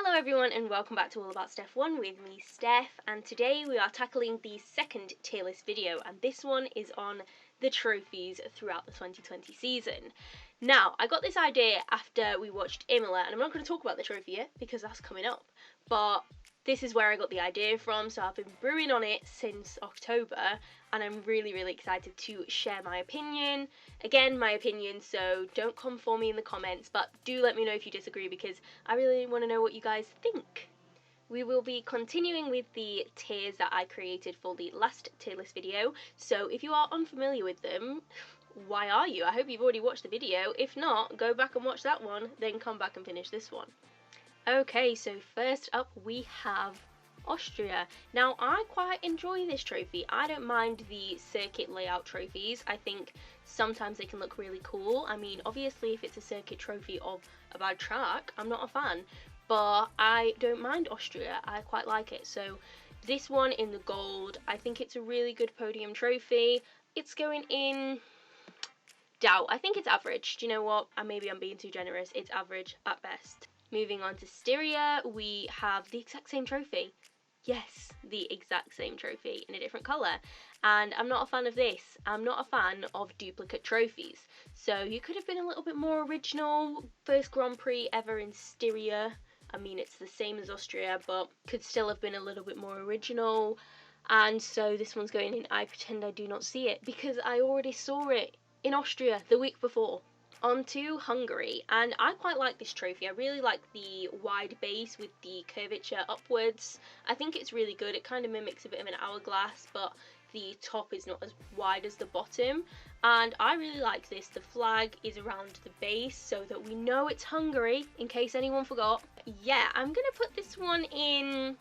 Hello everyone and welcome back to All About Steph 1 with me, Steph, and today we are tackling the second tier list video, and this one is on the trophies throughout the 2020 season. Now, I got this idea after we watched Imola, and I'm not going to talk about the trophy yet because that's coming up, but this is where I got the idea from, so I've been brewing on it since October, and I'm really excited to share my opinion. Again, my opinion, so don't come for me in the comments, but do let me know if you disagree because I really want to know what you guys think. We will be continuing with the tiers that I created for the last tier list video, so if you are unfamiliar with them, why are you? I hope you've already watched the video. If not, go back and watch that one, then come back and finish this one. Okay, so first up we have Austria. Now, I quite enjoy this trophy. I don't mind the circuit layout trophies. I think sometimes they can look really cool. I mean, obviously if it's a circuit trophy of a bad track, I'm not a fan, but I don't mind Austria. I quite like it. So this one in the gold, I think it's a really good podium trophy. It's going in doubt. I think it's average. Do you know what? Maybe I'm being too generous. It's average at best. Moving on to Styria, we have the exact same trophy. Yes, the exact same trophy in a different colour. And I'm not a fan of this. I'm not a fan of duplicate trophies. So you could have been a little bit more original. First Grand Prix ever in Styria. I mean, it's the same as Austria, but could still have been a little bit more original. And so this one's going in I pretend I do not see it because I already saw it in Austria the week before. On to Hungary, and I quite like this trophy. I really like the wide base with the curvature upwards. I think it's really good. It kind of mimics a bit of an hourglass, but the top is not as wide as the bottom, and I really like this. The flag is around the base so that we know it's Hungary, in case anyone forgot. Yeah, I'm gonna put this one in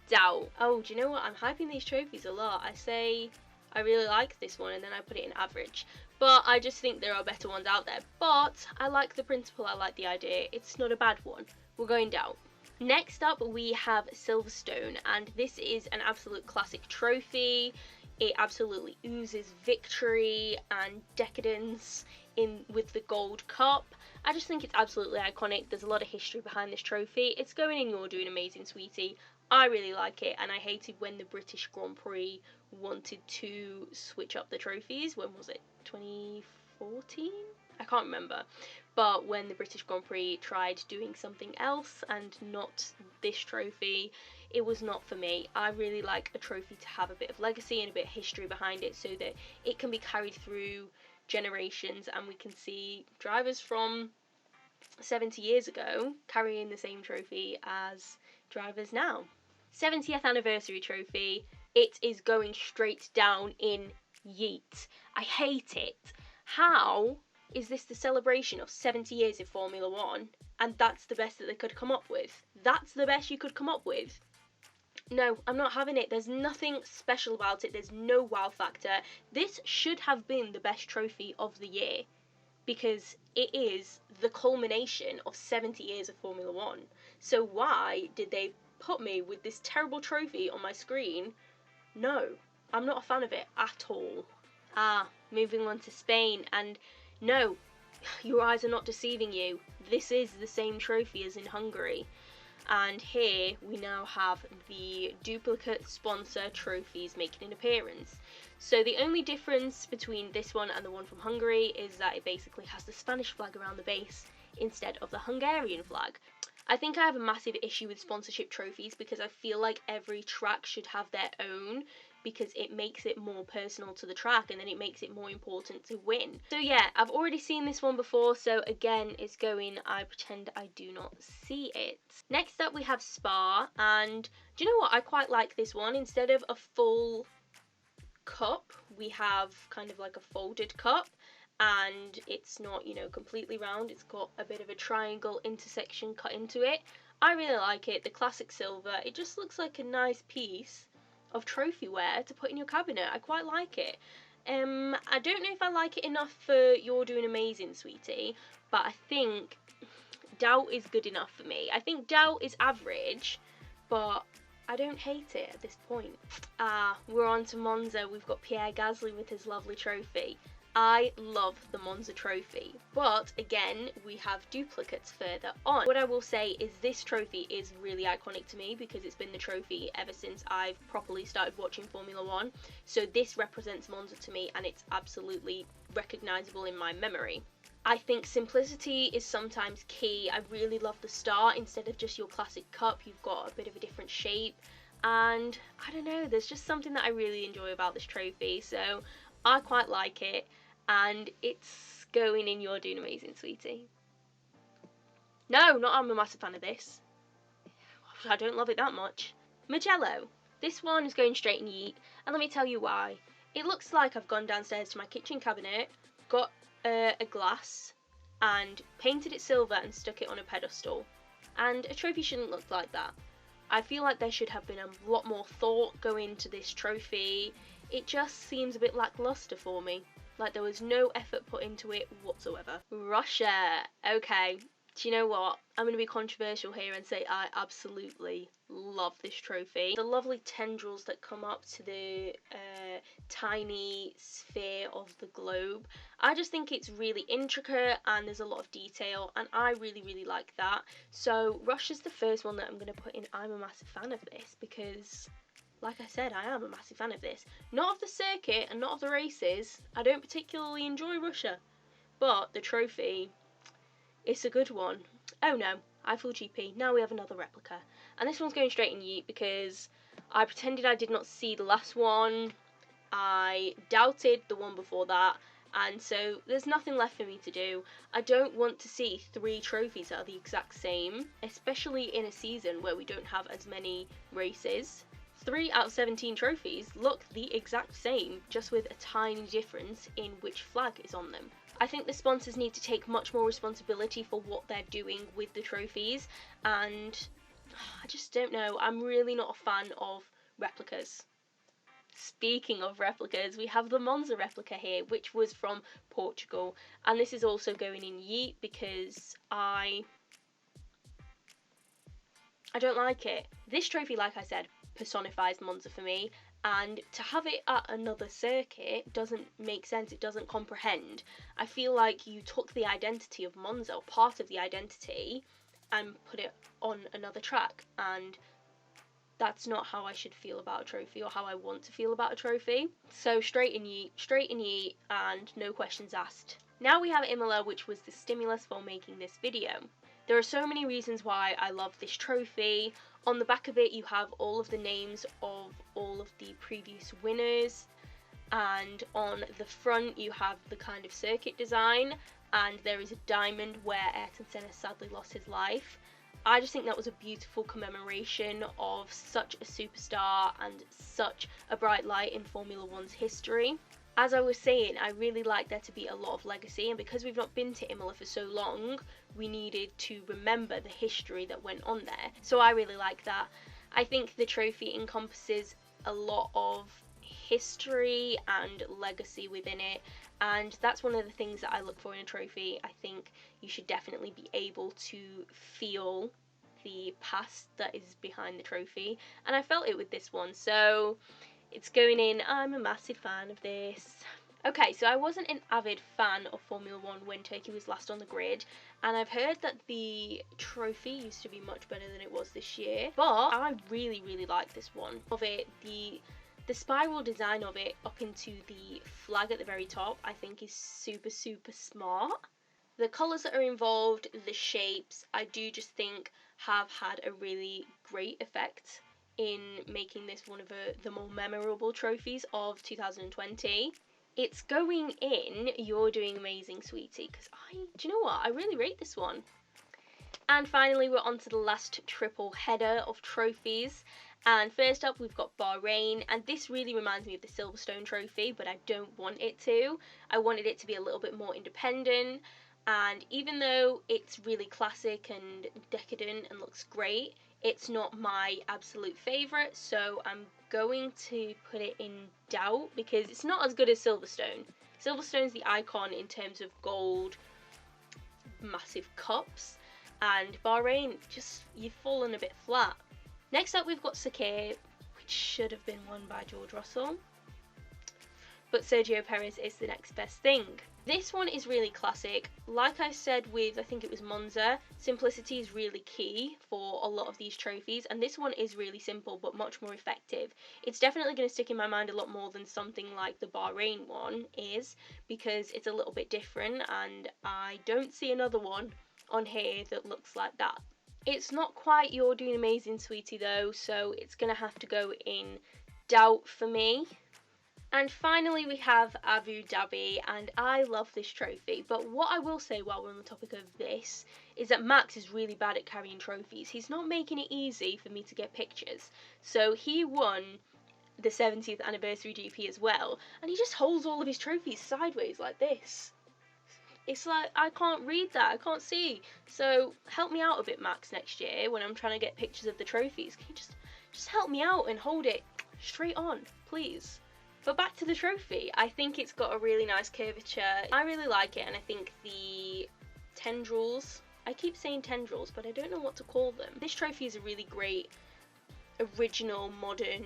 doubt. Oh, do you know what? I'm hyping these trophies a lot. I say I really like this one and then I put it in average. But I just think there are better ones out there. But I like the principle, I like the idea. It's not a bad one. We're going down. Next up we have Silverstone, and this is an absolute classic trophy. It absolutely oozes victory and decadence in with the gold cup. I just think it's absolutely iconic. There's a lot of history behind this trophy. It's going in You're Doing Amazing, Sweetie. I really like it, and I hated when the British Grand Prix wanted to switch up the trophies. When was it? 2014? I can't remember. But when the British Grand Prix tried doing something else and not this trophy, it was not for me. I really like a trophy to have a bit of legacy and a bit of history behind it so that it can be carried through generations and we can see drivers from 70 years ago carrying the same trophy as drivers now. 70th anniversary trophy. It is going straight down in yeet. I hate it. How is this the celebration of 70 years of Formula 1 and that's the best that they could come up with? That's the best you could come up with? No, I'm not having it. There's nothing special about it. There's no wow factor. This should have been the best trophy of the year because it is the culmination of 70 years of Formula 1. So why did they put me with this terrible trophy on my screen? No, I'm not a fan of it at all. Moving on to Spain, and no, your eyes are not deceiving you. This is the same trophy as in Hungary. And here we now have the duplicate sponsor trophies making an appearance. So the only difference between this one and the one from Hungary is that it basically has the Spanish flag around the base instead of the Hungarian flag. I think I have a massive issue with sponsorship trophies because I feel like every track should have their own because it makes it more personal to the track and then it makes it more important to win. So yeah, I've already seen this one before, so again, it's going I pretend I do not see it. Next up we have Spa, and do you know what? I quite like this one. Instead of a full cup, we have kind of like a folded cup. And it's not, you know, completely round. It's got a bit of a triangle intersection cut into it. I really like it. The classic silver. It just looks like a nice piece of trophy wear to put in your cabinet. I quite like it. I don't know if I like it enough for You're Doing Amazing, Sweetie, but I think doubt is good enough for me. I think doubt is average, but I don't hate it at this point. We're on to Monza. We've got Pierre Gasly with his lovely trophy. I love the Monza trophy, but again, we have duplicates further on. What I will say is this trophy is really iconic to me because it's been the trophy ever since I've properly started watching Formula 1. So this represents Monza to me and it's absolutely recognisable in my memory. I think simplicity is sometimes key. I really love the star. Instead of just your classic cup, you've got a bit of a different shape. And I don't know, there's just something that I really enjoy about this trophy. So I quite like it. And it's going in You're Doing Amazing, Sweetie. No, not I'm a massive fan of this. I don't love it that much. Mugello. This one is going straight in Yeet, and let me tell you why. It looks like I've gone downstairs to my kitchen cabinet, got a glass, and painted it silver and stuck it on a pedestal. And a trophy shouldn't look like that. I feel like there should have been a lot more thought go into this trophy. It just seems a bit lackluster for me. Like there was no effort put into it whatsoever. Russia. Okay, do you know what? I'm going to be controversial here and say I absolutely love this trophy. The lovely tendrils that come up to the tiny sphere of the globe. I just think it's really intricate and there's a lot of detail and I really like that. So Russia's the first one that I'm going to put in I'm a massive fan of this because, like I said, I am a massive fan of this. Not of the circuit and not of the races. I don't particularly enjoy Russia. But the trophy, it's a good one. Oh no, Eiffel GP. Now we have another replica. And this one's going straight in Yeet because I pretended I did not see the last one. I doubted the one before that. And so there's nothing left for me to do. I don't want to see 3 trophies that are the exact same. Especially in a season where we don't have as many races. 3 out of 17 trophies look the exact same, just with a tiny difference in which flag is on them. I think the sponsors need to take much more responsibility for what they're doing with the trophies, and I just don't know. I'm really not a fan of replicas. Speaking of replicas, we have the Monza replica here, which was from Portugal, and this is also going in Yeet because I don't like it. This trophy, like I said, personifies Monza for me, and to have it at another circuit doesn't make sense. It doesn't comprehend. I feel like you took the identity of Monza, or part of the identity, and put it on another track, and that's not how I should feel about a trophy or how I want to feel about a trophy. So straight in Yeet, and no questions asked. Now we have Imola, which was the stimulus for making this video. There are so many reasons why I love this trophy. On the back of it you have all of the names of all of the previous winners, and on the front you have the kind of circuit design, and there is a diamond where Ayrton Senna sadly lost his life. I just think that was a beautiful commemoration of such a superstar and such a bright light in Formula One's history. As I was saying, I really like there to be a lot of legacy, and because we've not been to Imola for so long, we needed to remember the history that went on there. So I really like that. I think the trophy encompasses a lot of history and legacy within it, and that's one of the things that I look for in a trophy. I think you should definitely be able to feel the past that is behind the trophy, and I felt it with this one, so it's going in. I'm a massive fan of this. Okay, so I wasn't an avid fan of Formula 1 when Turkey was last on the grid, and I've heard that the trophy used to be much better than it was this year, but I really like this one. Of it, the spiral design of it up into the flag at the very top, I think is super smart. The colours that are involved, the shapes, I do just think have had a really great effect in making this one of the more memorable trophies of 2020. It's going in You're Doing Amazing, Sweetie, because do you know what? I really rate this one. And finally, we're on to the last triple header of trophies. And first up, we've got Bahrain, and this really reminds me of the Silverstone trophy, but I don't want it to. I wanted it to be a little bit more independent, and even though it's really classic and decadent and looks great, it's not my absolute favourite, so I'm going to put it in doubt because it's not as good as Silverstone. Silverstone's the icon in terms of gold, massive cups, and Bahrain, just, you've fallen a bit flat. Next up we've got Sakir, which should have been won by George Russell. but Sergio Perez is the next best thing. This one is really classic. Like I said with, I think it was Monza, simplicity is really key for a lot of these trophies, and this one is really simple but much more effective. It's definitely going to stick in my mind a lot more than something like the Bahrain one is, because it's a little bit different, and I don't see another one on here that looks like that. It's not quite You're Doing Amazing, Sweetie, though, so it's going to have to go in doubt for me. And finally we have Abu Dhabi, and I love this trophy, but what I will say while we're on the topic of this is that Max is really bad at carrying trophies. He's not making it easy for me to get pictures. So he won the 70th anniversary GP as well, and he just holds all of his trophies sideways like this. It's like, I can't read that, I can't see. So help me out a bit, Max, next year when I'm trying to get pictures of the trophies. Can you just help me out and hold it straight on, please? But back to the trophy, I think it's got a really nice curvature. I really like it, and I think the tendrils, I keep saying tendrils, but I don't know what to call them. This trophy is a really great, original, modern,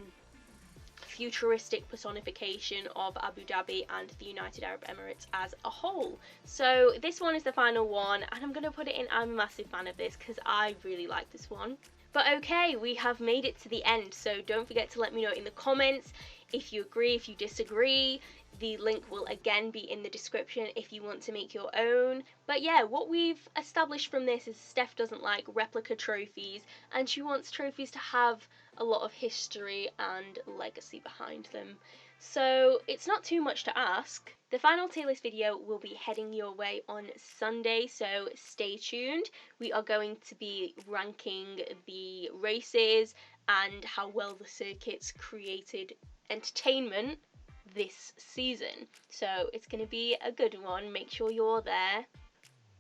futuristic personification of Abu Dhabi and the United Arab Emirates as a whole. So this one is the final one, and I'm going to put it in, I'm a massive fan of this because I really like this one. But okay, we have made it to the end, so don't forget to let me know in the comments if you agree, if you disagree. The link will again be in the description if you want to make your own. But yeah, what we've established from this is Steph doesn't like replica trophies, and she wants trophies to have a lot of history and legacy behind them. So it's not too much to ask. The final tier list video will be heading your way on Sunday, so stay tuned. We are going to be ranking the races and how well the circuits created entertainment this season. So it's going to be a good one. Make sure you're there.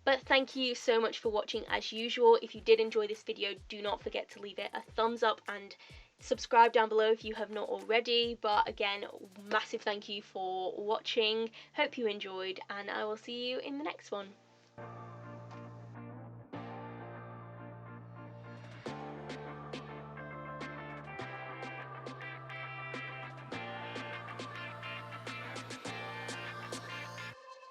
But thank you so much for watching as usual. If you did enjoy this video, do not forget to leave it a thumbs up and subscribe down below if you have not already. But again, massive thank you for watching. Hope you enjoyed, and I will see you in the next one.